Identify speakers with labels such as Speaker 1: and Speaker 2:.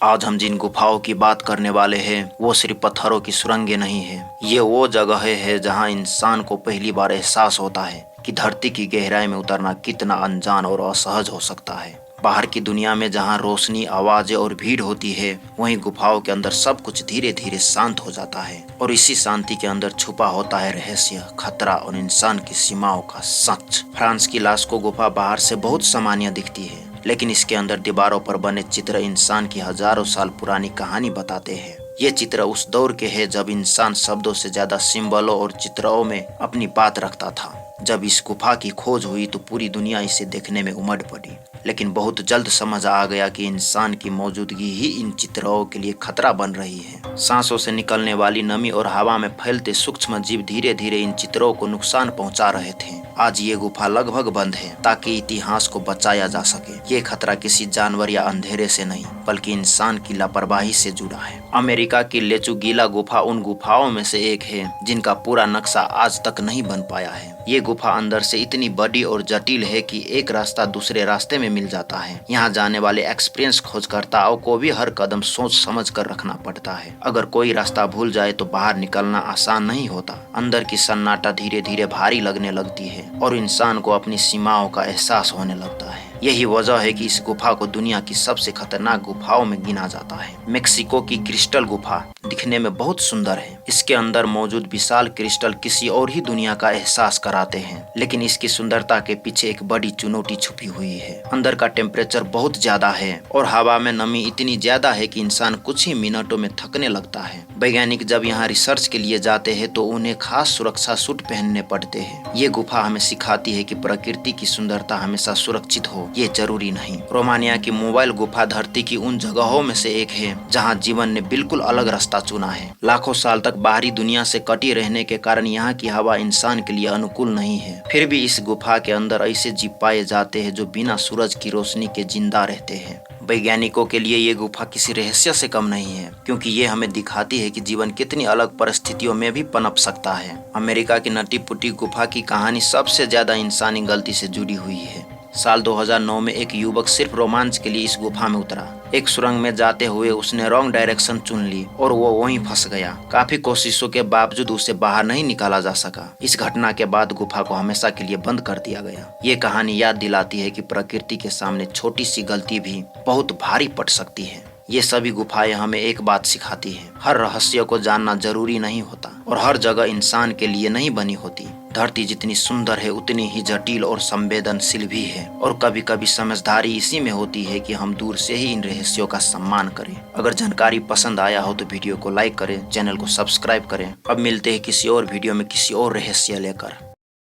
Speaker 1: आज हम जिन गुफाओं की बात करने वाले हैं वो सिर्फ पत्थरों की सुरंगें नहीं है। ये वो जगह है जहाँ इंसान को पहली बार एहसास होता है कि धरती की गहराई में उतरना कितना अनजान और असहज हो सकता है। बाहर की दुनिया में जहाँ रोशनी, आवाजें और भीड़ होती है, वहीं गुफाओं के अंदर सब कुछ धीरे धीरे शांत हो जाता है और इसी शांति के अंदर छुपा होता है रहस्य, खतरा और इंसान की सीमाओं का सच। फ्रांस की लास्को गुफा बाहर से बहुत सामान्य दिखती है, लेकिन इसके अंदर दीवारों पर बने चित्र इंसान की हजारों साल पुरानी कहानी बताते हैं। ये चित्र उस दौर के हैं जब इंसान शब्दों से ज्यादा सिंबलों और चित्रों में अपनी बात रखता था। जब इस गुफा की खोज हुई तो पूरी दुनिया इसे देखने में उमड़ पड़ी, लेकिन बहुत जल्द समझ आ गया कि इंसान की मौजूदगी ही इन चित्रों के लिए खतरा बन रही है। सांसों से निकलने वाली नमी और हवा में फैलते सूक्ष्म जीव धीरे धीरे इन चित्रों को नुकसान पहुंचा रहे थे। आज ये गुफा लगभग बंद है ताकि इतिहास को बचाया जा सके। ये खतरा किसी जानवर या अंधेरे से नहीं, बल्कि इंसान की लापरवाही से जुड़ा है। अमेरिका की लेचुगीला गुफा उन गुफाओं में से एक है जिनका पूरा नक्शा आज तक नहीं बन पाया है। ये गुफा अंदर से इतनी बड़ी और जटिल है कि एक रास्ता दूसरे रास्ते में मिल जाता है। यहाँ जाने वाले एक्सपीरियंस खोजकर्ताओं को भी हर कदम सोच समझ कर रखना पड़ता है। अगर कोई रास्ता भूल जाए तो बाहर निकलना आसान नहीं होता। अंदर की सन्नाटा धीरे धीरे भारी लगने लगती है और इंसान को अपनी सीमाओं का एहसास होने लगता है। यही वजह है कि इस गुफा को दुनिया की सबसे खतरनाक गुफाओं में गिना जाता है। मेक्सिको की क्रिस्टल गुफा दिखने में बहुत सुंदर है। इसके अंदर मौजूद विशाल क्रिस्टल किसी और ही दुनिया का एहसास कराते हैं, लेकिन इसकी सुंदरता के पीछे एक बड़ी चुनौती छुपी हुई है। अंदर का टेम्परेचर बहुत ज्यादा है और हवा में नमी इतनी ज्यादा है कि इंसान कुछ ही मिनटों में थकने लगता है। वैज्ञानिक जब यहाँ रिसर्च के लिए जाते हैं तो उन्हें खास सुरक्षा सूट पहनने पड़ते हैं। ये गुफा हमें सिखाती है कि प्रकृति की सुंदरता हमेशा सुरक्षित हो ये जरूरी नहीं। रोमानिया की मोबाइल गुफा धरती की उन जगहों में से एक है जहाँ जीवन ने बिल्कुल अलग रास्ता चुना है। लाखों साल तक बाहरी दुनिया से कटी रहने के कारण यहाँ की हवा इंसान के लिए अनुकूल नहीं है। फिर भी इस गुफा के अंदर ऐसे जीव पाए जाते हैं जो बिना सूरज की रोशनी के जिंदा रहते हैं। वैज्ञानिकों के लिए ये गुफा किसी रहस्य से कम नहीं है, क्योंकि ये हमें दिखाती है कि जीवन कितनी अलग परिस्थितियों में भी पनप सकता है। अमेरिका की नटी पुटी गुफा की कहानी सबसे ज्यादा इंसानी गलती से जुड़ी हुई है। साल 2009 में एक युवक सिर्फ रोमांच के लिए इस गुफा में उतरा। एक सुरंग में जाते हुए उसने रॉन्ग डायरेक्शन चुन ली और वो वहीं फंस गया। काफी कोशिशों के बावजूद उसे बाहर नहीं निकाला जा सका। इस घटना के बाद गुफा को हमेशा के लिए बंद कर दिया गया। ये कहानी याद दिलाती है कि प्रकृति के सामने छोटी सी गलती भी बहुत भारी पड़ सकती है। ये सभी गुफाएं हमें एक बात सिखाती है, हर रहस्य को जानना जरूरी नहीं होता और हर जगह इंसान के लिए नहीं बनी होती। धरती जितनी सुंदर है उतनी ही जटिल और संवेदनशील भी है, और कभी कभी समझदारी इसी में होती है कि हम दूर से ही इन रहस्यों का सम्मान करें। अगर जानकारी पसंद आया हो तो वीडियो को लाइक करें, चैनल को सब्सक्राइब करें। अब मिलते हैं किसी और वीडियो में किसी और रहस्य लेकर।